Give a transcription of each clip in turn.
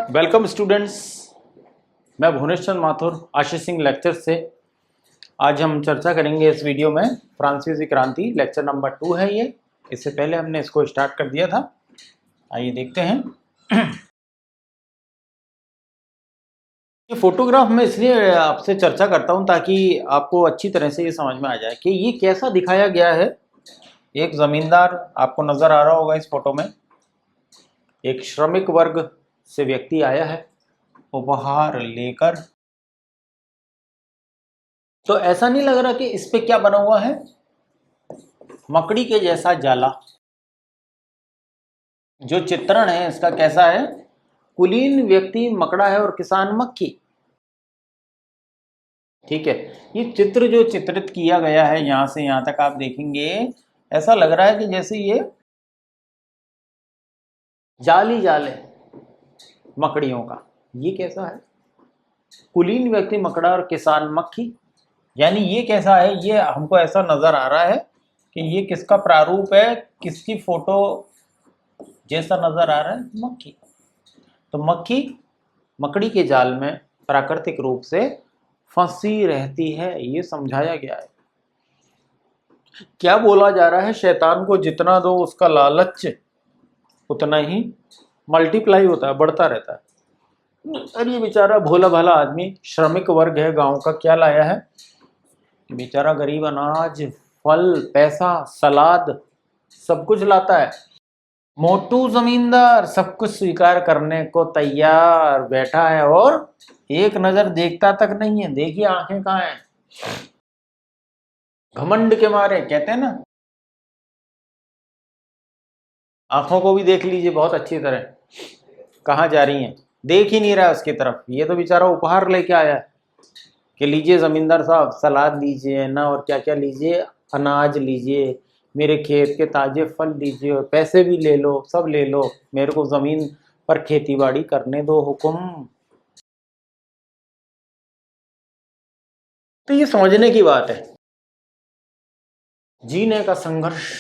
Welcome students. मैं भुवनेश चंद्र Mathur Ashish Singh lecture से आज हम चर्चा करेंगे इस वीडियो में फ्रांसीसी क्रांति लेक्चर नंबर 2 है ये। इससे पहले हमने इसको स्टार्ट कर दिया था। आइए देखते हैं। ये फोटोग्राफ में इसलिए आपसे चर्चा करता हूं ताकि आपको अच्छी तरह से ये समझ में आ जाए कि ये कैसा दिखाया गया है। एक जमींदार आपको नजर आ रहा होगा इस फोटो में। एक श्रमिक वर्ग से व्यक्ति आया है उपहार लेकर। तो ऐसा नहीं लग रहा कि इस पे क्या बना हुआ है, मकड़ी के जैसा जाला। जो चित्रण है इसका कैसा है, कुलीन व्यक्ति मकड़ा है और किसान मक्खी। ठीक है, ये चित्र जो चित्रित किया गया है यहां से यहां तक आप देखेंगे ऐसा लग रहा है कि जैसे ये जाल ही जाल है मकड़ियों का। ये कैसा है, कुलीन व्यक्ति मकड़ा और किसान मक्खी। यानी ये कैसा है, ये हमको ऐसा नजर आ रहा है कि ये किसका प्रारूप है, किसकी फोटो जैसा नजर आ रहा है, मक्खी। तो मक्खी मकड़ी के जाल में प्राकृतिक रूप से फंसी रहती है, ये समझाया गया है। क्या बोला जा रहा है, शैतान को जितना दो उसका लालच उतना ही मल्टीप्लाई होता है, बढ़ता रहता है। अरे ये बेचारा भोला भाला आदमी श्रमिक वर्ग है गांव का, क्या लाया है बेचारा, गरीब अनाज फल पैसा सलाद सब कुछ लाता है। मोटू जमींदार सब कुछ स्वीकार करने को तैयार बैठा है और एक नजर देखता तक नहीं है। देखिए आंखें कहाँ हैं, घमंड के मारे कहते हैं ना, आंखों को भी देख लीजिए बहुत अच्छी तरह कहाँ जा रही हैं, देख ही नहीं रहा उसकी तरफ। ये तो बेचारा उपहार लेके आया है कि लीजिए जमींदार साहब सलाद लीजिए ना, और क्या क्या लीजिए, अनाज लीजिए, मेरे खेत के ताजे फल लीजिए और पैसे भी ले लो, सब ले लो, मेरे को जमीन पर खेतीबाड़ी करने दो हुक्म। तो ये समझने की बात है, जीने का संघर्ष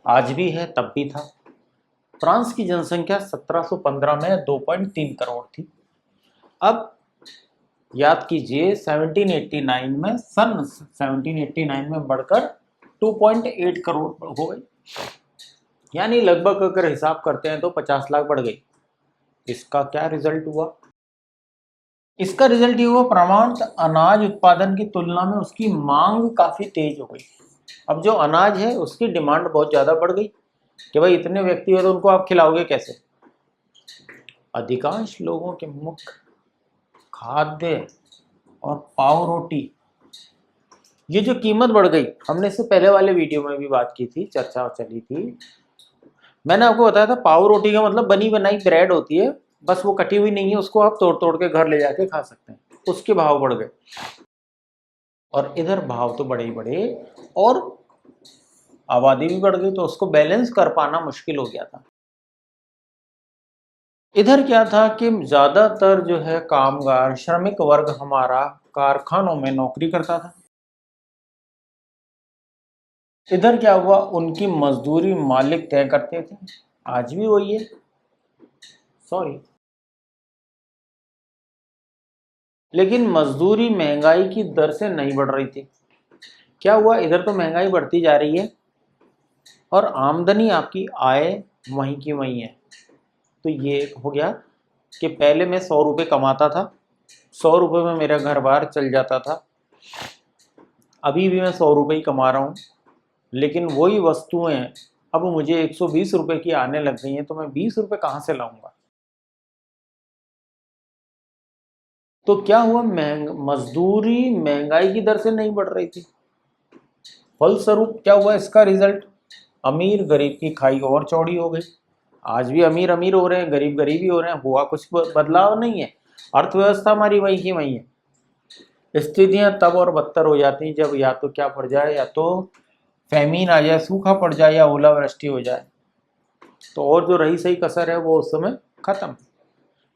आज भी है तब भी था। फ्रांस की जनसंख्या 1715 में 2.3 करोड़ थी। अब याद कीजिए 1789 में, सन 1789 में बढ़कर 2.8 करोड़ हो गई। यानी लगभग अगर हिसाब करते हैं तो 50 लाख बढ़ गई। इसका क्या रिजल्ट हुआ, इसका रिजल्ट ये हुआ प्रमाणित अनाज उत्पादन की तुलना में उसकी मांग काफी तेज हो गई। अब जो अनाज है उसकी डिमांड बहुत ज्यादा बढ़ गई कि भाई इतने व्यक्ति हो तो उनको आप खिलाओगे कैसे। अधिकांश लोगों के मुख्य खाद्य और पाव रोटी, ये जो कीमत बढ़ गई, हमने इससे पहले वाले वीडियो में भी बात की थी, चर्चा चली थी। मैंने आपको बताया था पाव रोटी का मतलब बनी बनाई ब्रेड होती है, बस वो कटी हुई नहीं है, उसको आप तोड़ तोड़ के घर ले जाके खा सकते हैं। उसके भाव बढ़ गए और इधर भाव तो बड़े ही बड़े और आबादी भी बढ़ गई, तो उसको बैलेंस कर पाना मुश्किल हो गया था। इधर क्या था कि ज्यादातर जो है कामगार श्रमिक वर्ग हमारा कारखानों में नौकरी करता था। इधर क्या हुआ, उनकी मजदूरी मालिक तय करते थे, आज भी वही है, सॉरी। लेकिन मजदूरी महंगाई की दर से नहीं बढ़ रही थी। क्या हुआ, इधर तो महंगाई बढ़ती जा रही है और आमदनी आपकी आय वहीं की वहीं है। तो ये हो गया कि पहले मैं 100 रुपये कमाता था, 100 रुपये में मेरा घर बार चल जाता था। अभी भी मैं 100 रुपये ही कमा रहा हूँ, लेकिन वही वस्तुएं अब मुझे 120 रुपये की आने लग गई हैं, तो मैं 20 रुपये कहाँ से लाऊंगा। तो क्या हुआ, मजदूरी महंगाई की दर से नहीं बढ़ रही थी। फलस्वरूप क्या हुआ, इसका रिजल्ट, अमीर गरीब की खाई और चौड़ी हो गई। आज भी अमीर अमीर हो रहे हैं, गरीब गरीब ही हो रहे हैं, हुआ कुछ बदलाव नहीं है। अर्थव्यवस्था हमारी वही की वही है। स्थितियां तब और बदतर हो जाती जब या तो क्या पड़ जाए, या तो फैमीन आ जाए, सूखा पड़ जाए, या ओलावृष्टि हो जाए। तो और जो रही सही कसर है वो उस समय खत्म।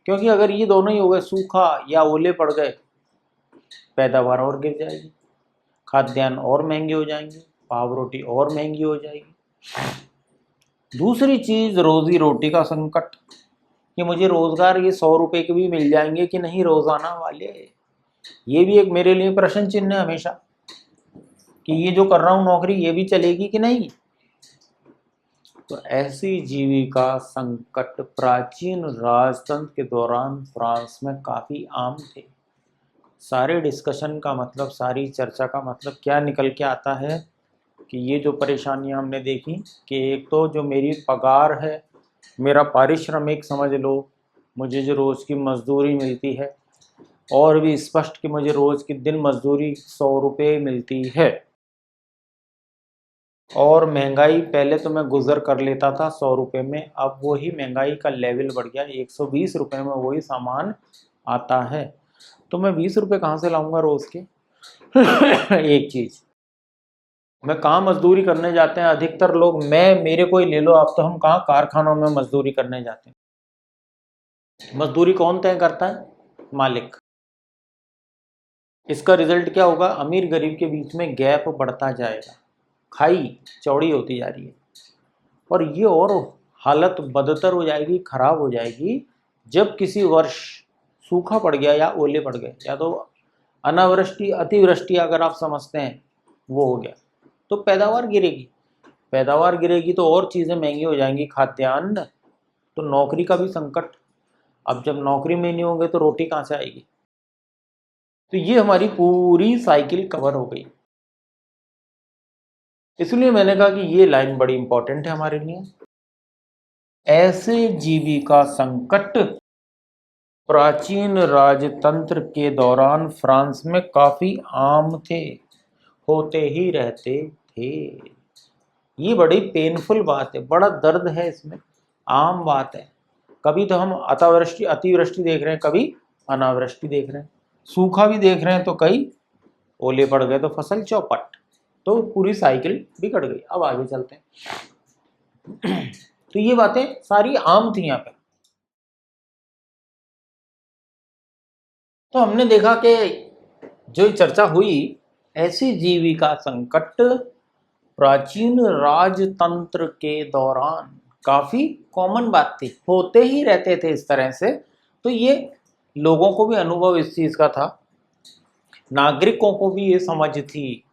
क्योंकि अगर ये दोनों ही हो गए, सूखा या ओले पड़ गए, पैदावार और गिर जाएगी, खाद्यान्न और महंगे हो जाएंगे, पाव रोटी और महंगी हो जाएगी। दूसरी चीज रोजी रोटी का संकट। कि मुझे रोजगार ये 100 रुपए के भी मिल जाएंगे कि नहीं रोजाना वाले। ये भी एक मेरे लिए प्रश्न चिन्ह है हमेशा कि ये जो कर रहा हूं नौकरी ये भी चलेगी कि नहीं। तो ऐसी जीविका संकट प्राचीन राजतंत्र के दौरान फ्रांस में काफी आम थे। सारे डिस्कशन का मतलब, सारी चर्चा का मतलब क्या निकल के आता है कि ये जो परेशानियां हमने देखी कि एक तो जो मेरी पगार है, मेरा पारिश्रमिक समझ लो, मुझे जो रोज़ की मजदूरी मिलती है, और भी स्पष्ट कि मुझे रोज़ की दिन मजदूरी 100 रुपये मिलती है, और महंगाई पहले तो मैं गुजर कर लेता था 100 रुपये में, अब वही महंगाई का लेवल बढ़ गया, 120 रुपये में वही सामान आता है। तो मैं 20 रुपये कहाँ से लाऊंगा रोज़ के? एक चीज़, मैं कहाँ मजदूरी करने जाते हैं अधिकतर लोग, मैं मेरे को ही ले लो आप, तो हम कहाँ कारखानों में मजदूरी करने जाते हैं। मजदूरी कौन तय करता है? मालिक। इसका रिजल्ट क्या होगा? अमीर गरीब के बीच में गैप बढ़ता जाएगा, खाई चौड़ी होती जा रही है, और ये और हालत बदतर हो जाएगी, खराब हो जाएगी जब किसी वर्ष सूखा पड़ गया या ओले पड़ गए, या तो अनावृष्टि अतिवृष्टि अगर आप समझते हैं वो हो गया, तो पैदावार गिरेगी। पैदावार गिरेगी तो और चीज़ें महंगी हो जाएंगी, खाद्यान्न, तो नौकरी का भी संकट। अब जब नौकरी में नहीं होंगे तो रोटी कहाँ से आएगी? तो ये हमारी पूरी साइकिल कवर हो गई। इसलिए मैंने कहा कि ये लाइन बड़ी इंपॉर्टेंट है हमारे लिए। ऐसे जीविका संकट प्राचीन राजतंत्र के दौरान फ्रांस में काफी आम थे, होते ही रहते थे। ये बड़ी पेनफुल बात है, बड़ा दर्द है इसमें, आम बात है। कभी तो हम अतिवृष्टि देख रहे हैं, कभी अनावृष्टि देख रहे हैं, सूखा भी देख रहे हैं, तो कई ओले पड़ गए तो फसल चौपट, तो पूरी साइकिल बिगड़ गई। अब आगे चलते हैं। तो ये बातें सारी आम थी यहाँ पे। तो हमने देखा कि जो चर्चा हुई, ऐसी जीविका संकट प्राचीन राजतंत्र के दौरान काफी कॉमन बात थी, होते ही रहते थे इस तरह से। तो ये लोगों को भी अनुभव इस चीज का था, नागरिकों को भी ये समझ थी।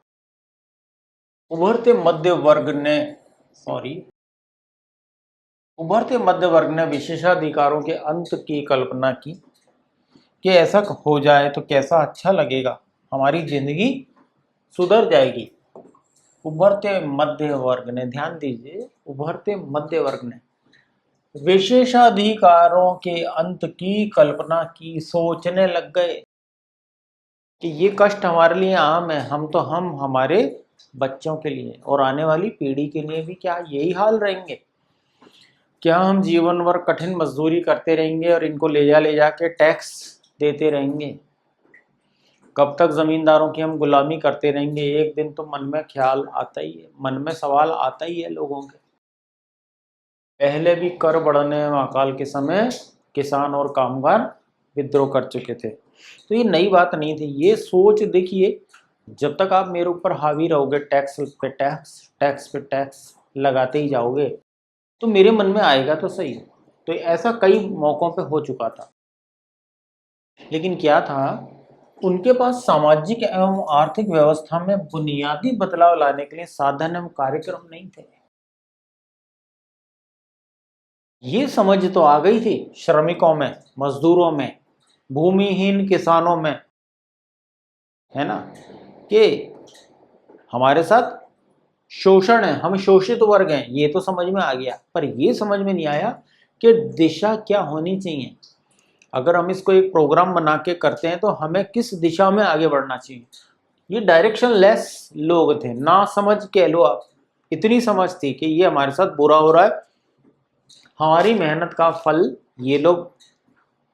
उभरते मध्य वर्ग ने सॉरी उभरते मध्य वर्ग ने विशेषाधिकारों के अंत की कल्पना की कि ऐसा हो जाए तो कैसा अच्छा लगेगा, हमारी जिंदगी सुधर जाएगी। उभरते मध्य वर्ग ने, ध्यान दीजिए, उभरते मध्य वर्ग ने विशेषाधिकारों के अंत की कल्पना की, सोचने लग गए कि ये कष्ट हमारे लिए आम है, हम हमारे बच्चों के लिए और आने वाली पीढ़ी के लिए भी क्या यही हाल रहेंगे? क्या हम जीवन भर कठिन मजदूरी करते रहेंगे और इनको ले जा के टैक्स देते रहेंगे? कब तक जमींदारों की हम गुलामी करते रहेंगे? एक दिन तो मन में ख्याल आता ही है, मन में सवाल आता ही है लोगों के। पहले भी कर बढ़ने अकाल के समय किसान और कामगार विद्रोह कर चुके थे, तो ये नई बात नहीं थी। ये सोच देखिए, जब तक आप मेरे ऊपर हावी रहोगे, टैक्स पे टैक्स लगाते ही जाओगे, तो मेरे मन में आएगा तो सही। तो ऐसा कई मौकों पे हो चुका था, लेकिन क्या था, उनके पास सामाजिक एवं आर्थिक व्यवस्था में बुनियादी बदलाव लाने के लिए साधन एवं कार्यक्रम नहीं थे। ये समझ तो आ गई थी श्रमिकों में, मजदूरों में, भूमिहीन किसानों में, है ना, कि हमारे साथ शोषण है, हम शोषित वर्ग हैं, ये तो समझ में आ गया। पर ये समझ में नहीं आया कि दिशा क्या होनी चाहिए। अगर हम इसको एक प्रोग्राम बना के करते हैं तो हमें किस दिशा में आगे बढ़ना चाहिए। ये डायरेक्शन लेस लोग थे, ना समझ कह लो आप। इतनी समझ थी कि ये हमारे साथ बुरा हो रहा है, हमारी मेहनत का फल ये लोग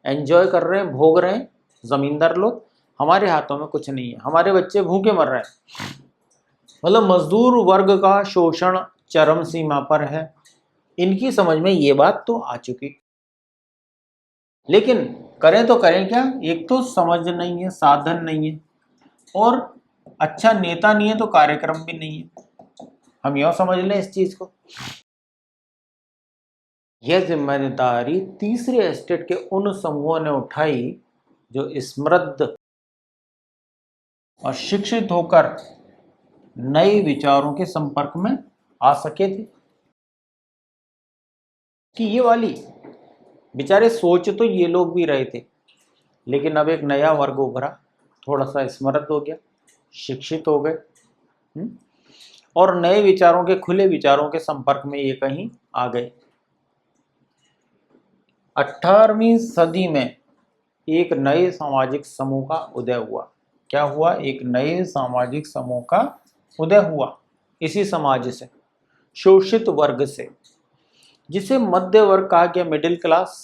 एंजॉय कर रहे हैं, भोग रहे हैं, जमींदार लोग, हमारे हाथों में कुछ नहीं है, हमारे बच्चे भूखे मर रहे हैं। मतलब मजदूर वर्ग का शोषण चरम सीमा पर है। इनकी समझ में ये बात तो आ चुकी, लेकिन करें तो करें क्या? एक तो समझ नहीं है, साधन नहीं है, और अच्छा नेता नहीं है तो कार्यक्रम भी नहीं है। हम यूं समझ लें इस चीज को। यह जिम्मेदारी तीसरे एस्टेट के उन समूहों ने उठाई जो समृद्ध और शिक्षित होकर नए विचारों के संपर्क में आ सके थे। कि ये वाली बेचारे सोच तो ये लोग भी रहे थे, लेकिन अब एक नया वर्ग उभरा, थोड़ा सा समृद्ध हो गया, शिक्षित हो गए, और नए विचारों के, खुले विचारों के संपर्क में ये कहीं आ गए। 18वीं सदी में एक नए सामाजिक समूह का उदय हुआ। क्या हुआ? एक नए सामाजिक समूह का उदय हुआ इसी समाज से, शोषित वर्ग से, जिसे मध्य वर्ग कहा गया, मिडिल क्लास।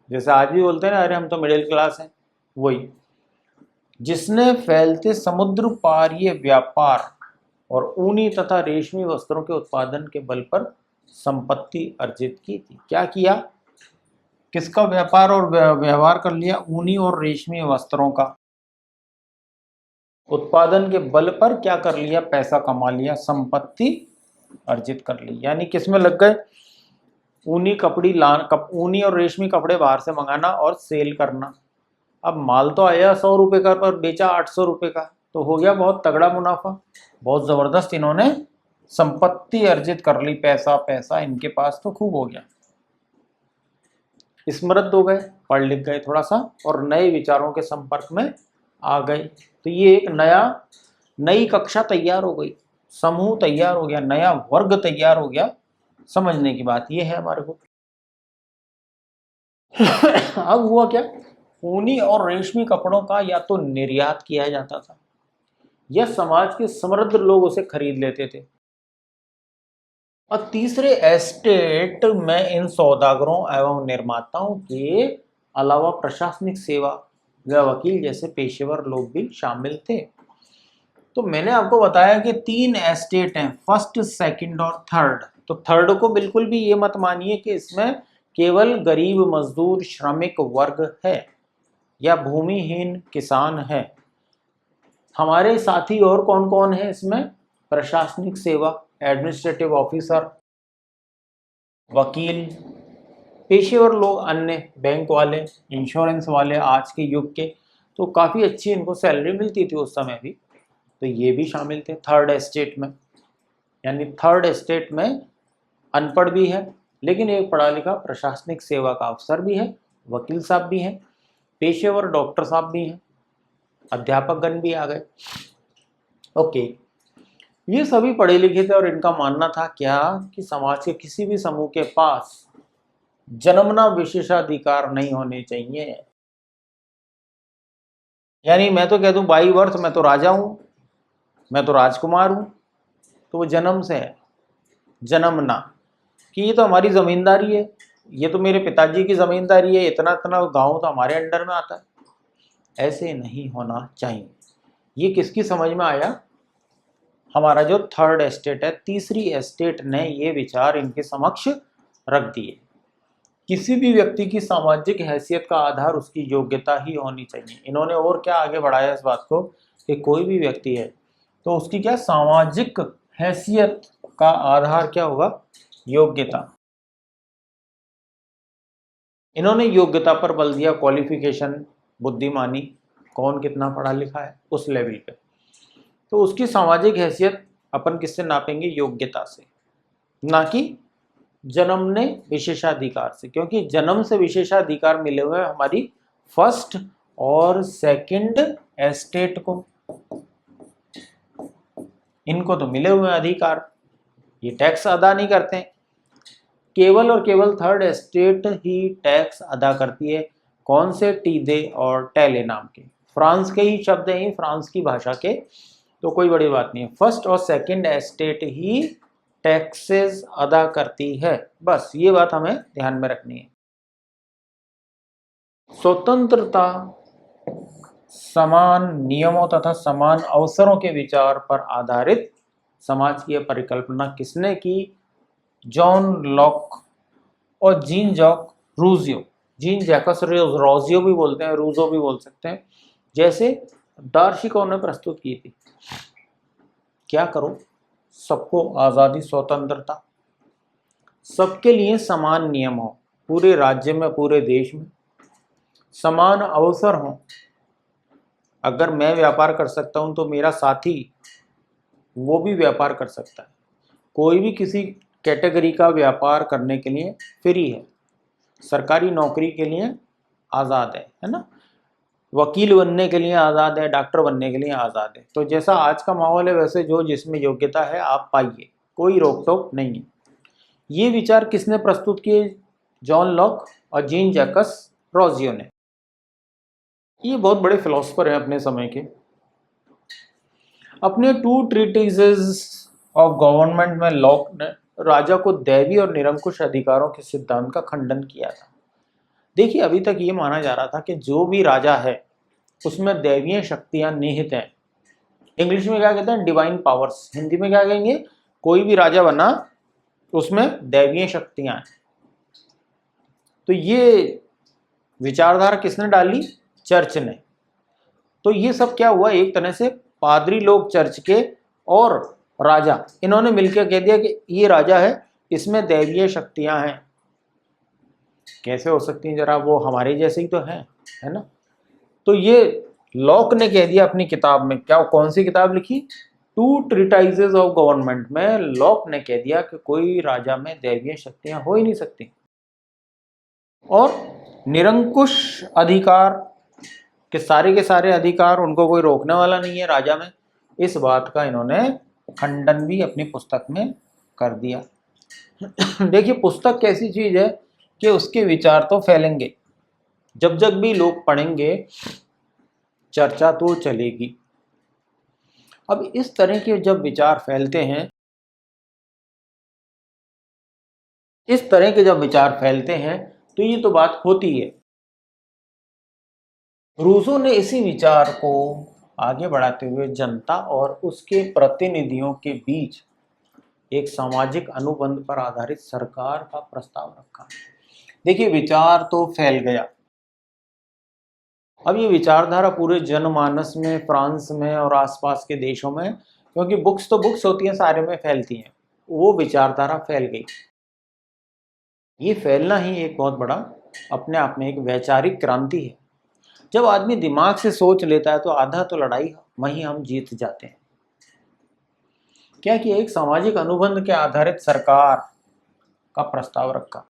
जैसे आज भी बोलते हैं ना, अरे हम तो मिडिल क्लास हैं, वही, जिसने फैलते समुद्र पारीय व्यापार और ऊनी तथा रेशमी वस्त्रों के उत्पादन के बल पर संपत्ति अर्जित की थी। क्या किया? किसका व्यापार और व्यवहार कर लिया? ऊनी और रेशमी वस्त्रों का उत्पादन के बल पर क्या कर लिया? पैसा कमा लिया, संपत्ति अर्जित कर ली। यानी किसमें लग गए? ऊनी और रेशमी कपड़े बाहर से मंगाना और सेल करना। अब माल तो आया 100 रुपये का, पर बेचा 800 रुपये का, तो हो गया बहुत तगड़ा मुनाफा। बहुत जबरदस्त इन्होंने संपत्ति अर्जित कर ली, पैसा इनके पास तो खूब हो गया। समृद्ध हो गए, पढ़ लिख गए थोड़ा सा, और नए विचारों के संपर्क में आ गए। तो ये एक नई कक्षा तैयार हो गई, समूह तैयार हो गया, नया वर्ग तैयार हो गया। समझने की बात ये है हमारे को। अब हुआ क्या? ऊनी और रेशमी कपड़ों का या तो निर्यात किया जाता था, या समाज के समृद्ध लोग उसे खरीद लेते थे। और तीसरे एस्टेट में इन सौदागरों एवं निर्माताओं के अलावा प्रशासनिक सेवा व वकील जैसे पेशेवर लोग भी शामिल थे। तो मैंने आपको बताया कि 3 एस्टेट हैं, फर्स्ट, सेकंड और थर्ड। तो थर्ड को बिल्कुल भी ये मत मानिए कि इसमें केवल गरीब मजदूर श्रमिक वर्ग है या भूमिहीन किसान है। हमारे साथी और कौन कौन है इसमें? प्रशासनिक सेवा, एडमिनिस्ट्रेटिव ऑफिसर, वकील, पेशेवर लोग अन्य, बैंक वाले, इंश्योरेंस वाले आज के युग के, तो काफ़ी अच्छी इनको सैलरी मिलती थी उस समय भी, तो ये भी शामिल थे थर्ड एस्टेट में। यानी थर्ड एस्टेट में अनपढ़ भी है, लेकिन एक पढ़ा लिखा प्रशासनिक सेवा का अफसर भी है, वकील साहब भी हैं, पेशेवर डॉक्टर साहब भी हैं, अध्यापकगण भी आ गए। ओके, ये सभी पढ़े लिखे थे और इनका मानना था क्या कि समाज के किसी भी समूह के पास जन्मना विशेषाधिकार नहीं होने चाहिए। यानी मैं तो कह दूं बाई बर्थ मैं तो राजा हूं, मैं तो राजकुमार हूं, तो वो जन्म से है, जन्मना, कि ये तो हमारी जमींदारी है, ये तो मेरे पिताजी की जमींदारी है, इतना इतना गांव तो हमारे अंडर में आता है। ऐसे नहीं होना चाहिए। ये किसकी समझ में आया? हमारा जो थर्ड एस्टेट है, तीसरी एस्टेट ने ये विचार इनके समक्ष रख दिए। किसी भी व्यक्ति की सामाजिक हैसियत का आधार उसकी योग्यता ही होनी चाहिए। इन्होंने और क्या आगे बढ़ाया इस बात को कि कोई भी व्यक्ति है तो उसकी क्या सामाजिक हैसियत का आधार क्या होगा? योग्यता। इन्होंने योग्यता पर बल दिया, क्वालिफिकेशन, बुद्धिमानी, कौन कितना पढ़ा लिखा है उस लेवल पे। तो उसकी सामाजिक हैसियत अपन किससे नापेंगे? योग्यता से, ना कि जन्म ने विशेषाधिकार से, क्योंकि जन्म से विशेषाधिकार मिले हुए हमारी फर्स्ट और सेकंड एस्टेट को, इनको तो मिले हुए अधिकार, ये टैक्स अदा नहीं करते हैं। केवल और केवल थर्ड एस्टेट ही टैक्स अदा करती है। कौन से? टीदे और टैले नाम के, फ्रांस के ही शब्द हैं, फ्रांस की भाषा के, तो कोई बड़ी बात नहीं है। फर्स्ट और सेकंड एस्टेट ही टैक्सेस अदा करती है, बस ये बात हमें ध्यान में रखनी है। स्वतंत्रता, समान नियमों तथा समान अवसरों के विचार पर आधारित समाज की यह परिकल्पना किसने की? जॉन लॉक और जीन जॉक रूजियो, जीन जैकस रोजियो भी बोलते हैं, रूजो भी बोल सकते हैं, जैसे दार्शनिकों ने प्रस्तुत की थी। क्या करो? सबको आज़ादी, स्वतंत्रता, सबके लिए समान नियम हो, पूरे राज्य में, पूरे देश में समान अवसर हो। अगर मैं व्यापार कर सकता हूं तो मेरा साथी वो भी व्यापार कर सकता है। कोई भी किसी कैटेगरी का व्यापार करने के लिए फ्री है, सरकारी नौकरी के लिए आज़ाद है ना, वकील बनने के लिए आज़ाद है, डॉक्टर बनने के लिए आज़ाद है। तो जैसा आज का माहौल है वैसे जो जिसमें योग्यता है आप पाइए, कोई रोक टोक नहीं है। ये विचार किसने प्रस्तुत किए? जॉन लॉक और जीन जैकस रोजियो ने। ये बहुत बड़े फिलोसफर हैं अपने समय के। अपने 2 ट्रीटिसेस ऑफ गवर्नमेंट में लॉक ने राजा को दैवी और निरंकुश अधिकारों के सिद्धांत का खंडन किया था। देखिए, अभी तक ये माना जा रहा था कि जो भी राजा है उसमें दैवीय शक्तियां निहित हैं। इंग्लिश में क्या कहते हैं? Divine powers. हिंदी में क्या कहेंगे? कोई भी राजा बना उसमें दैवीय शक्तियां हैं। तो ये विचारधारा किसने डाली? चर्च ने। तो ये सब क्या हुआ? एक तरह से पादरी लोग चर्च के और राजा, इन्होंने मिलकर कह दिया कि ये राजा है, इसमें दैवीय शक्तियां हैं। कैसे हो सकती हैं? जरा वो हमारे जैसे ही तो हैं, है ना। तो ये लॉक ने कह दिया अपनी किताब में। क्या, कौन सी किताब लिखी? 2 ट्रीटाइजेस ऑफ गवर्नमेंट में लॉक ने कह दिया कि कोई राजा में दैवीय शक्तियां हो ही नहीं सकती, और निरंकुश अधिकार के सारे अधिकार, उनको कोई रोकने वाला नहीं है राजा में। इस बात का इन्होंने खंडन भी अपनी पुस्तक में कर दिया। देखिए, पुस्तक कैसी चीज है कि उसके विचार तो फैलेंगे, जब जब भी लोग पढ़ेंगे चर्चा तो चलेगी। अब इस तरह के जब विचार फैलते हैं, तो ये तो बात होती है। रूसो ने इसी विचार को आगे बढ़ाते हुए जनता और उसके प्रतिनिधियों के बीच एक सामाजिक अनुबंध पर आधारित सरकार का प्रस्ताव रखा। देखिए, विचार तो फैल गया। अब ये विचारधारा पूरे जनमानस में, फ्रांस में और आसपास के देशों में, क्योंकि बुक्स तो बुक्स होती हैं, सारे में फैलती हैं, वो विचारधारा फैल गई। ये फैलना ही एक बहुत बड़ा अपने आप में एक वैचारिक क्रांति है। जब आदमी दिमाग से सोच लेता है तो आधा तो लड़ाई वहीं हम जीत जाते हैं। क्या कि एक सामाजिक अनुबंध के आधारित सरकार का प्रस्ताव रखा।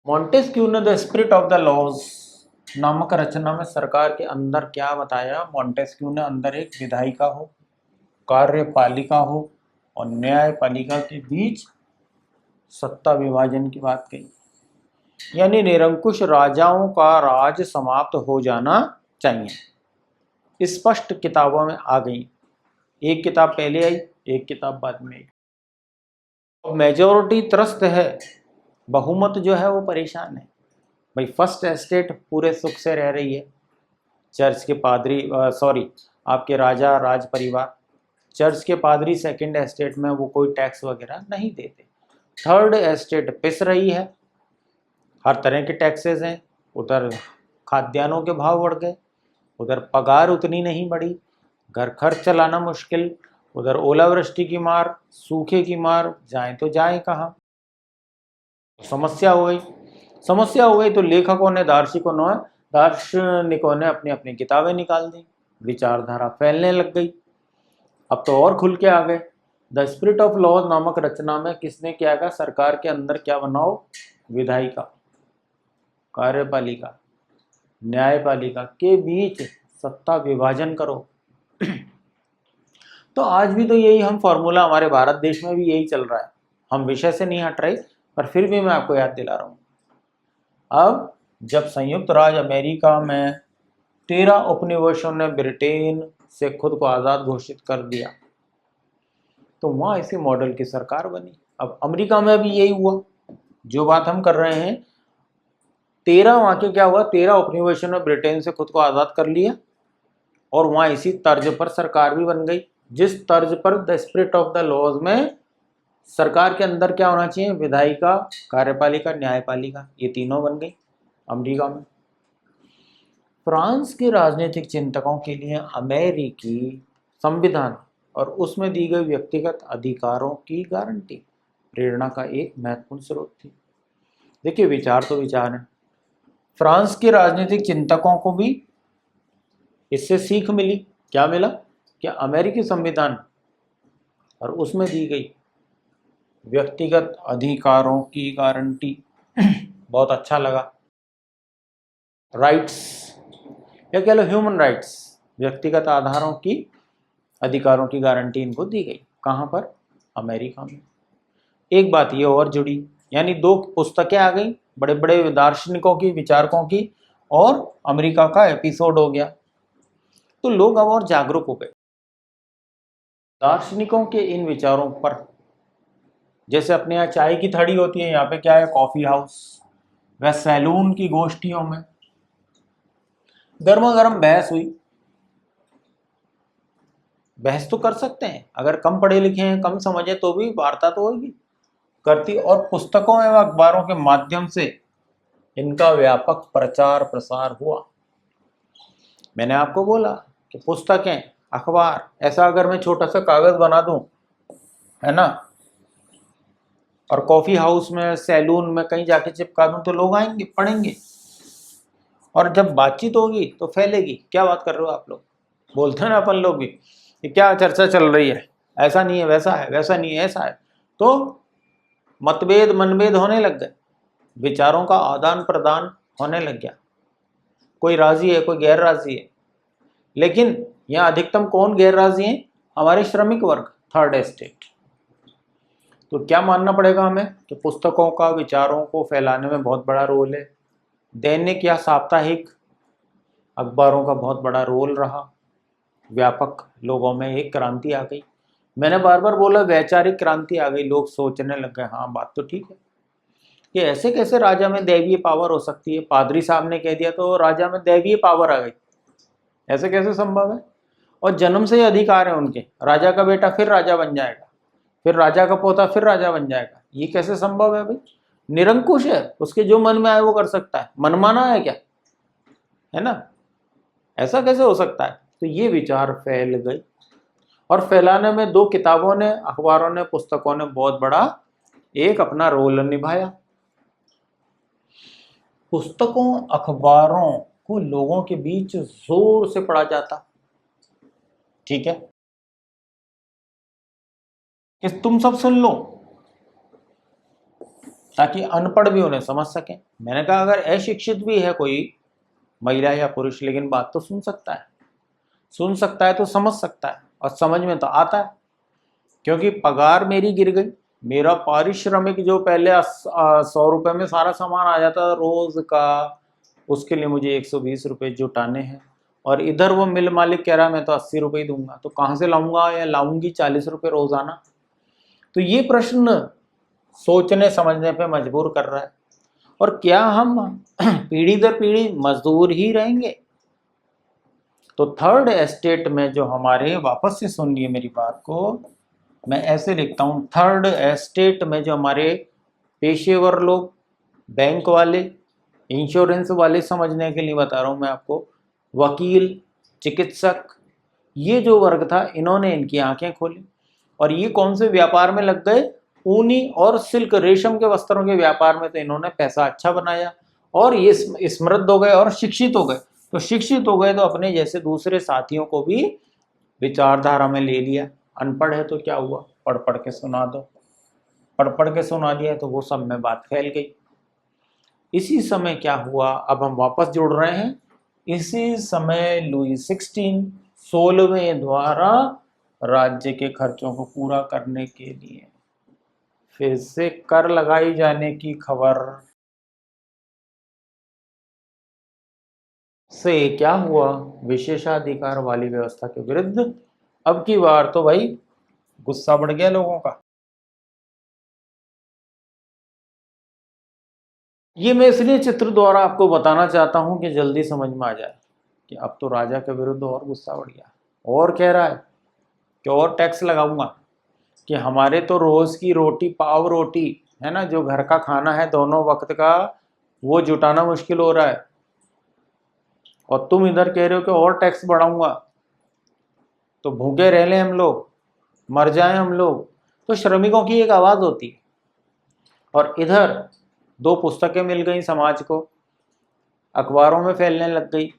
मॉन्टेस्क्यू ने the spirit of the laws नामक रचना में सरकार के अंदर क्या बताया? मॉन्टेस्क्यू ने अंदर एक विधायिका हो, कार्यपालिका हो और न्यायपालिका के बीच सत्ता विभाजन की बात कही। यानी निरंकुश राजाओं का राज समाप्त हो जाना चाहिए। स्पष्ट किताबों में आ गई, एक किताब पहले आई, एक किताब बाद में आई। मेजॉरिटी त्रस्त है, बहुमत जो है वो परेशान है। भाई, फर्स्ट एस्टेट पूरे सुख से रह रही है, चर्च के पादरी आपके राजा राज परिवार, चर्च के पादरी सेकंड एस्टेट में वो कोई टैक्स वगैरह नहीं देते। थर्ड एस्टेट पिस रही है, हर तरह के टैक्सेस हैं, उधर खाद्यान्नों के भाव बढ़ गए, उधर पगार उतनी नहीं बढ़ी, घर खर्च चलाना मुश्किल, उधर ओलावृष्टि की मार, सूखे की मार, जाए तो जाए कहाँ। समस्या हो गई तो लेखकों ने, दार्शनिकों ने अपनी अपनी किताबें निकाल दी, विचारधारा फैलने लग गई। अब तो और खुल के आ गए। द स्पिरिट ऑफ लॉज नामक रचना में किसने क्या कहा? सरकार के अंदर क्या बनाओ? विधायिका, कार्यपालिका, न्यायपालिका के बीच सत्ता विभाजन करो। तो आज भी तो यही हम फॉर्मूला, हमारे भारत देश में भी यही चल रहा है। हम विषय से नहीं हट रहे, पर फिर भी मैं आपको याद दिला रहा हूँ। अब जब संयुक्त राज्य अमेरिका में 13 उपनिवेशों ने ब्रिटेन से खुद को आज़ाद घोषित कर दिया, तो वहाँ इसी मॉडल की सरकार बनी। अब अमेरिका में भी यही हुआ, जो बात हम कर रहे हैं। 13 वहाँ के क्या हुआ? 13 उपनिवेशों ने ब्रिटेन से खुद को आज़ाद कर लिया, और वहाँ इसी तर्ज पर सरकार भी बन गई, जिस तर्ज पर the spirit of the laws में सरकार के अंदर क्या होना चाहिए? विधायिका, कार्यपालिका, न्यायपालिका, ये तीनों बन गई अमेरिका में। फ्रांस के राजनीतिक चिंतकों के लिए अमेरिकी संविधान और उसमें दी गई व्यक्तिगत अधिकारों की गारंटी प्रेरणा का एक महत्वपूर्ण स्रोत थी। देखिए, विचार तो विचार है। फ्रांस के राजनीतिक चिंतकों को भी इससे सीख मिली। क्या मिला? कि अमेरिकी संविधान और उसमें दी गई व्यक्तिगत अधिकारों की गारंटी बहुत अच्छा लगा। राइट्स, या कह लो ह्यूमन राइट्स, व्यक्तिगत आधारों की अधिकारों की गारंटी इनको दी गई। कहाँ पर? अमेरिका में। एक बात ये और जुड़ी, यानी दो पुस्तकें आ गई, बड़े बड़े दार्शनिकों की, विचारकों की, और अमेरिका का एपिसोड हो गया। तो लोग अब और जागरूक हो गए दार्शनिकों के इन विचारों पर। जैसे अपने यहाँ चाय की थड़ी होती है, यहाँ पे क्या है? Coffee house. वह सैलून की गोष्ठियों में गर्मा गर्म बहस हुई। बहस तो कर सकते हैं, अगर कम पढ़े लिखे हैं, कम समझे, तो भी वार्ता तो होगी करती। और पुस्तकों एवं अखबारों के माध्यम से इनका व्यापक प्रचार प्रसार हुआ। मैंने आपको बोला कि पुस्तकें, अखबार, ऐसा अगर मैं छोटा सा कागज बना दूं, है ना, और कॉफी हाउस में, सैलून में कहीं जाके चिपका दूं, तो लोग आएंगे, पढ़ेंगे, और जब बातचीत होगी तो फैलेगी। क्या बात कर रहे हो आप लोग? बोलते हैं ना अपन लोग भी, कि क्या चर्चा चल रही है, ऐसा नहीं है, वैसा है, वैसा नहीं है, ऐसा है। तो मतभेद, मनभेद होने लग गए, विचारों का आदान प्रदान होने लग गया। कोई राजी है, कोई गैर राजी है। लेकिन यहाँ अधिकतम कौन गैर राजी है? हमारे श्रमिक वर्ग, थर्ड एस्टेट। तो क्या मानना पड़ेगा हमें? कि पुस्तकों का विचारों को फैलाने में बहुत बड़ा रोल है। दैनिक या साप्ताहिक अखबारों का बहुत बड़ा रोल रहा। व्यापक लोगों में एक क्रांति आ गई। मैंने बार बार बोला, वैचारिक क्रांति आ गई। लोग सोचने लग गए, हाँ बात तो ठीक है, कि ऐसे कैसे राजा में दैवीय पावर हो सकती है? पादरी साहब ने कह दिया तो राजा में दैवीय पावर आ गई, ऐसे कैसे संभव है? और जन्म से ही अधिकार है उनके, राजा का बेटा फिर राजा बन जाएगा, फिर राजा का पोता फिर राजा बन जाएगा। ये कैसे संभव है भाई? निरंकुश है, उसके जो मन में आए वो कर सकता है। मनमाना है क्या? है ना? ऐसा कैसे हो सकता है? तो ये विचार फैल गई, और फैलाने में दो किताबों ने, अखबारों ने, पुस्तकों ने बहुत बड़ा एक अपना रोल निभाया। पुस्तकों, अखबारों को लोगों के बीच जोर से पढ़ा जाता, ठीक है, कि तुम सब सुन लो, ताकि अनपढ़ भी उन्हें समझ सकें। मैंने कहा, अगर अशिक्षित भी है कोई महिला या पुरुष, लेकिन बात तो सुन सकता है। सुन सकता है तो समझ सकता है, और समझ में तो आता है। क्योंकि पगार मेरी गिर गई, मेरा पारिश्रमिक जो पहले 100 रुपये में सारा सामान आ जाता रोज का, उसके लिए मुझे 120 रुपये जुटाने हैं। और इधर वो मिल मालिक कह रहा मैं तो 80 रुपये ही दूंगा, तो कहाँ से लाऊंगा या लाऊंगी 40 रुपये रोजाना? तो ये प्रश्न सोचने समझने पे मजबूर कर रहा है। और क्या हम पीढ़ी दर पीढ़ी मजदूर ही रहेंगे? तो थर्ड एस्टेट में जो हमारे, वापस से सुनिए मेरी बात को, मैं ऐसे लिखता हूँ, थर्ड एस्टेट में जो हमारे पेशेवर लोग, बैंक वाले, इंश्योरेंस वाले, समझने के लिए बता रहा हूँ मैं आपको, वकील, चिकित्सक, ये जो वर्ग था, इन्होंने इनकी आंखें खोली। और ये कौन से व्यापार में लग गए? ऊनी और सिल्क, रेशम के वस्त्रों के व्यापार में। तो इन्होंने पैसा अच्छा बनाया, और ये समृद्ध हो गए और शिक्षित हो गए। तो शिक्षित हो गए तो अपने जैसे दूसरे साथियों को भी विचारधारा में ले लिया। अनपढ़ है तो क्या हुआ? पढ़ पढ़ के सुना दो, पढ़ पढ़ के सुना दिया, तो वो सब में बात फैल गई। इसी समय क्या हुआ? अब हम वापस जुड़ रहे हैं। इसी समय लुई 16वें द्वारा राज्य के खर्चों को पूरा करने के लिए फिर से कर लगाई जाने की खबर से क्या हुआ? विशेषाधिकार वाली व्यवस्था के विरुद्ध अब की बार तो भाई गुस्सा बढ़ गया लोगों का। ये मैं इसलिए चित्र द्वारा आपको बताना चाहता हूं कि जल्दी समझ में आ जाए कि अब तो राजा के विरुद्ध और गुस्सा बढ़ गया, और कह रहा है कि और टैक्स लगाऊंगा, कि हमारे तो रोज की रोटी, पाव रोटी है ना, जो घर का खाना है दोनों वक्त का, वो जुटाना मुश्किल हो रहा है, और तुम इधर कह रहे हो कि और टैक्स बढ़ाऊंगा, तो भूखे रह लें हम लोग, मर जाएं हम लोग। तो श्रमिकों की एक आवाज होती है, और इधर 2 पुस्तकें मिल गई समाज को, अखबारों में फैलने लग गई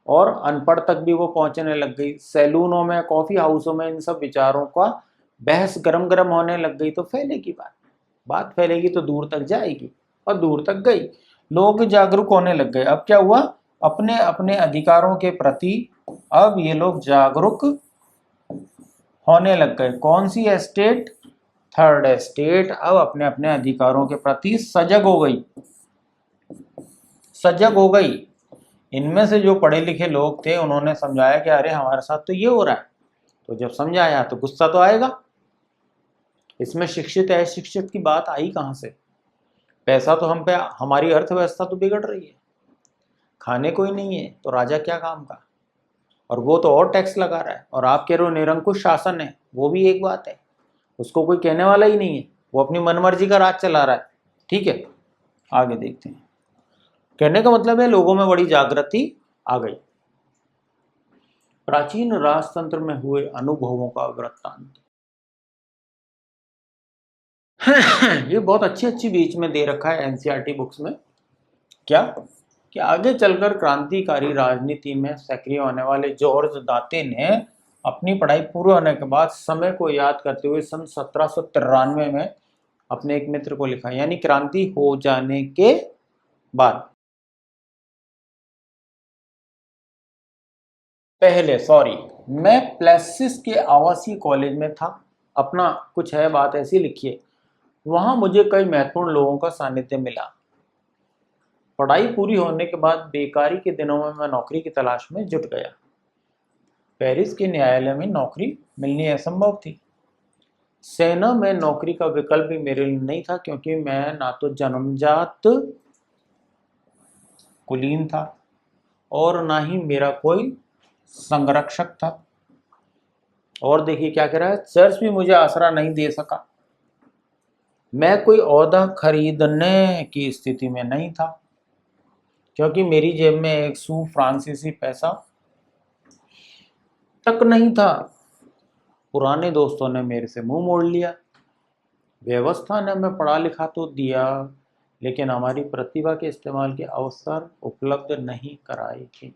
और अनपढ़ तक भी वो पहुंचने लग गई। सैलूनों में, कॉफ़ी हाउसों में इन सब विचारों का बहस गरम गरम होने लग गई। तो फैलेगी बात फैलेगी तो दूर तक जाएगी, और दूर तक गई। लोग जागरूक होने लग गए। अब क्या हुआ, अपने अपने अधिकारों के प्रति अब ये लोग जागरूक होने लग गए। कौन सी एस्टेट? थर्ड एस्टेट अब अपने अपने अधिकारों के प्रति सजग हो गई। इनमें से जो पढ़े लिखे लोग थे उन्होंने समझाया कि अरे हमारे साथ तो ये हो रहा है। तो जब समझाया तो गुस्सा तो आएगा। इसमें शिक्षित अशिक्षित की बात आई कहाँ से? पैसा तो हम पे, हमारी अर्थव्यवस्था तो बिगड़ रही है, खाने को ही नहीं है तो राजा क्या काम का, और वो तो और टैक्स लगा रहा है। और आप कह रहे हो निरंकुश शासन है, वो भी एक बात है, उसको कोई कहने वाला ही नहीं है, वो अपनी मनमर्जी का राज चला रहा है। ठीक है, आगे देखते हैं। कहने का मतलब है लोगों में बड़ी जागृति आ गई। प्राचीन राजतंत्र में हुए अनुभवों का वृत्तांत। ये बहुत अच्छी बीच में दे रखा है एनसीईआरटी बुक्स में। क्या कि आगे चलकर क्रांतिकारी राजनीति में सक्रिय होने वाले जॉर्ज दाते ने अपनी पढ़ाई पूरी होने के बाद समय को याद करते हुए सन 1793 में अपने एक मित्र को लिखा, यानी क्रांति हो जाने के बाद। पहले मैं प्लेसिस के आवासीय कॉलेज में था। अपना कुछ है बात ऐसी लिखिए। वहां मुझे कई महत्वपूर्ण लोगों का सानिध्य मिला। पढ़ाई पूरी होने के बाद बेकारी के दिनों में मैं नौकरी की तलाश में जुट गया। पेरिस के न्यायालय में नौकरी मिलनी असंभव थी। सेना में नौकरी का विकल्प भी मेरे लिए नहीं था, क्योंकि मैं ना तो जन्मजात कुलीन था और ना ही मेरा कोई संरक्षक था। और देखिए क्या कह रहा है, चर्च भी मुझे आसरा नहीं दे सका। मैं कोई ओहदा खरीदने की स्थिति में नहीं था, क्योंकि मेरी जेब में एक सू फ्रांसीसी पैसा तक नहीं था। पुराने दोस्तों ने मेरे से मुंह मोड़ लिया। व्यवस्था ने हमें पढ़ा लिखा तो दिया, लेकिन हमारी प्रतिभा के इस्तेमाल के अवसर उपलब्ध नहीं कराए थे।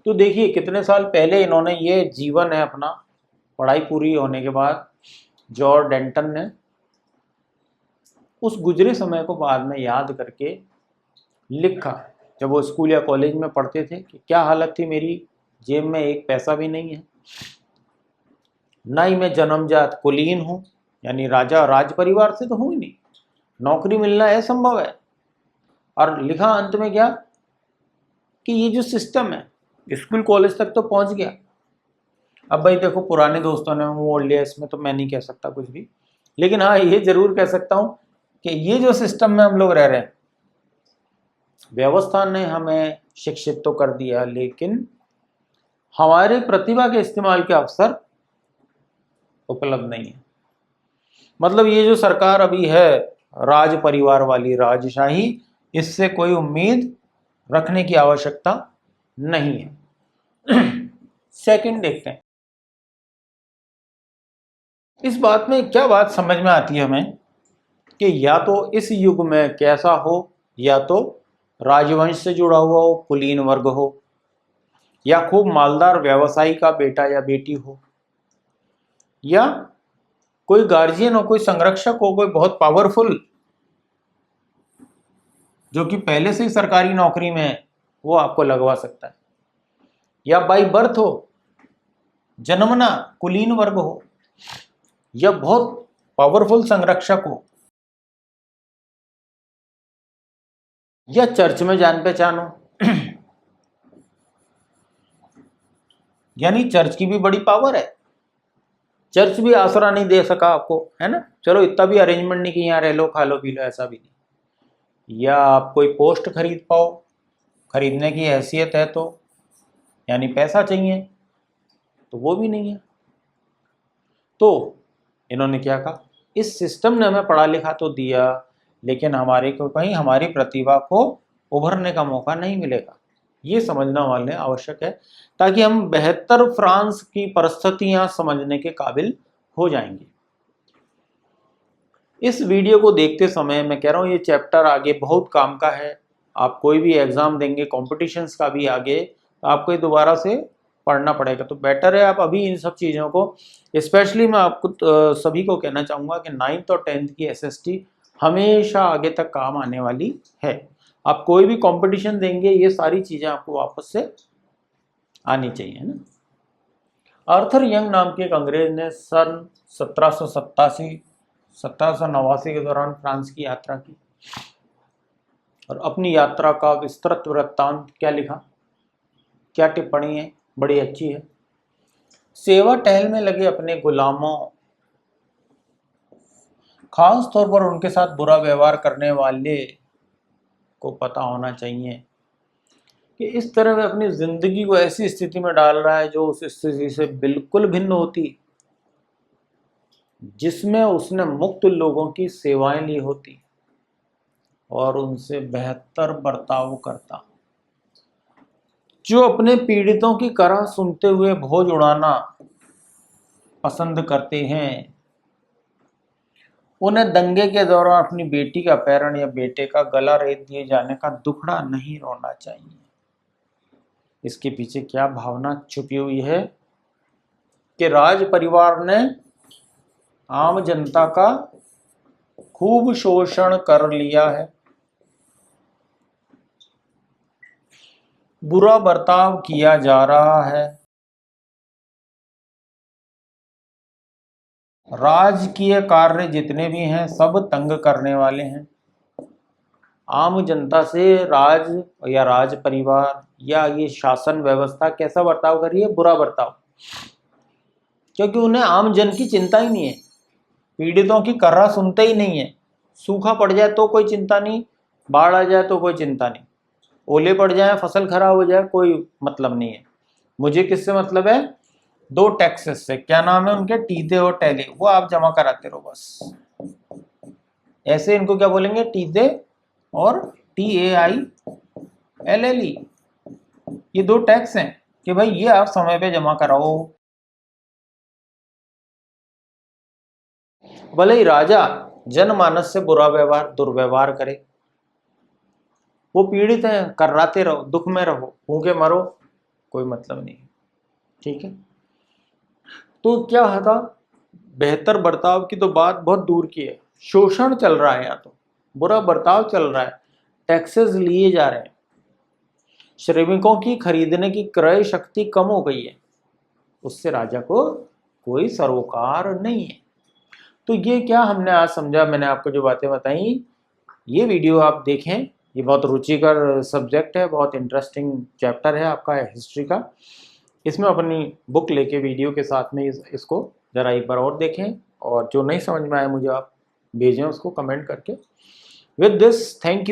तो देखिए कितने साल पहले इन्होंने ये जीवन है अपना, पढ़ाई पूरी होने के बाद जॉर्ज डेंटन ने उस गुजरे समय को बाद में याद करके लिखा, जब वो स्कूल या कॉलेज में पढ़ते थे, कि क्या हालत थी मेरी, जेब में एक पैसा भी नहीं है, ना ही मैं जन्मजात कुलीन हूँ, यानी राजा राज परिवार से तो हूँ ही नहीं, नौकरी मिलना असंभव है। और लिखा अंत में क्या, कि ये जो सिस्टम है, स्कूल कॉलेज तक तो पहुंच गया। अब भाई देखो, पुराने दोस्तों ने मोड़ लिया, इसमें तो मैं नहीं कह सकता कुछ भी, लेकिन हाँ ये जरूर कह सकता हूं कि ये जो सिस्टम में हम लोग रह रहे हैं, व्यवस्था ने हमें शिक्षित तो कर दिया, लेकिन हमारे प्रतिभा के इस्तेमाल के अवसर उपलब्ध नहीं है। मतलब ये जो सरकार अभी है, राज परिवार वाली राजशाही, इससे कोई उम्मीद रखने की आवश्यकता नहीं है। सेकंड देखते हैं, इस बात में क्या बात समझ में आती है हमें, कि या तो इस युग में कैसा हो, या तो राजवंश से जुड़ा हुआ हो, कुलीन वर्ग हो, या खूब मालदार व्यवसायी का बेटा या बेटी हो, या कोई गार्जियन हो, कोई संरक्षक हो, कोई बहुत पावरफुल जो कि पहले से ही सरकारी नौकरी में है, वो आपको लगवा सकता है, या बाई बर्थ हो, जन्मना कुलीन वर्ग हो, या बहुत पावरफुल संरक्षक हो, या चर्च में जान पहचान हो। यानी चर्च की भी बड़ी पावर है, चर्च भी आसरा नहीं दे सका आपको, है ना, चलो इतना भी अरेंजमेंट नहीं कि यहाँ रह लो खा लो पी लो, ऐसा भी नहीं। या आप कोई पोस्ट खरीद पाओ, खरीदने की हैसियत है तो, यानी पैसा चाहिए, तो वो भी नहीं है। तो इन्होंने क्या कहा, इस सिस्टम ने हमें पढ़ा लिखा तो दिया, लेकिन हमारे को कहीं हमारी प्रतिभा को उभरने का मौका नहीं मिलेगा। ये समझना वाले आवश्यक है, ताकि हम बेहतर फ्रांस की परिस्थितियां समझने के काबिल हो जाएंगे। इस वीडियो को देखते समय मैं कह रहा हूँ ये चैप्टर आगे बहुत काम का है। आप कोई भी एग्ज़ाम देंगे, कॉम्पिटिशन्स का भी आगे, तो आपको ये दोबारा से पढ़ना पड़ेगा। तो बेटर है आप अभी इन सब चीज़ों को, स्पेशली मैं आपको सभी को कहना चाहूँगा कि 9th और 10th की SST हमेशा आगे तक काम आने वाली है। आप कोई भी कंपटीशन देंगे, ये सारी चीज़ें आपको वापस से आनी चाहिए, है ना। आर्थर यंग नाम के एक अंग्रेज ने सन 1789 के दौरान फ्रांस की यात्रा की और अपनी यात्रा का विस्तृत वृत्तांत क्या लिखा, क्या टिप्पणी है, बड़ी अच्छी है। सेवा टहल में लगे अपने गुलामों, खास तौर पर उनके साथ बुरा व्यवहार करने वाले को पता होना चाहिए कि इस तरह वह अपनी जिंदगी को ऐसी स्थिति में डाल रहा है जो उस स्थिति से बिल्कुल भिन्न होती जिसमें उसने मुक्त लोगों की सेवाएं ली होती और उनसे बेहतर बर्ताव करता। जो अपने पीड़ितों की कराह सुनते हुए भोज उड़ाना पसंद करते हैं, उन्हें दंगे के दौरान अपनी बेटी का पैरण या बेटे का गला रेत दिए जाने का दुखड़ा नहीं रोना चाहिए। इसके पीछे क्या भावना छुपी हुई है कि राज परिवार ने आम जनता का खूब शोषण कर लिया है, बुरा बर्ताव किया जा रहा है, राजकीय कार्य जितने भी हैं सब तंग करने वाले हैं। आम जनता से राज या राज परिवार या ये शासन व्यवस्था कैसा बर्ताव कर रही है, बुरा बर्ताव, क्योंकि उन्हें आम जन की चिंता ही नहीं है, पीड़ितों की कर्रा सुनते ही नहीं है। सूखा पड़ जाए तो कोई चिंता नहीं, बाढ़ आ जाए तो कोई चिंता नहीं, ओले पड़ जाए, फसल खराब हो जाए, कोई मतलब नहीं है। मुझे किससे मतलब है, 2 टैक्सेस से, क्या नाम है उनके, टीदे और टैली, वो आप जमा कराते रहो बस। ऐसे इनको क्या बोलेंगे, टीदे और TAILLE, ये 2 टैक्स हैं कि भाई ये आप समय पे जमा कराओ। भले ही राजा जनमानस से बुरा व्यवहार दुर्व्यवहार करे, वो पीड़ित हैं, कर्राते रहो, दुख में रहो, भूखे मरो, कोई मतलब नहीं, ठीक है। तो क्या था, बेहतर बर्ताव की तो बात बहुत दूर की है, शोषण चल रहा है, यहाँ तो बुरा बर्ताव चल रहा है, टैक्सेस लिए जा रहे हैं, श्रमिकों की खरीदने की क्रय शक्ति कम हो गई है, उससे राजा को कोई सरोकार नहीं है। तो ये क्या हमने आज समझा, मैंने आपको जो बातें बताई, ये वीडियो आप देखें, ये बहुत रुचिकर सब्जेक्ट है, बहुत इंटरेस्टिंग चैप्टर है आपका हिस्ट्री का। इसमें अपनी बुक लेके वीडियो के साथ में इसको ज़रा एक बार और देखें, और जो नहीं समझ में आए मुझे आप भेजें उसको कमेंट करके। With this, thank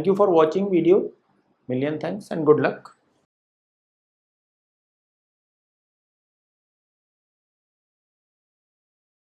you for watching video, million thanks and good luck.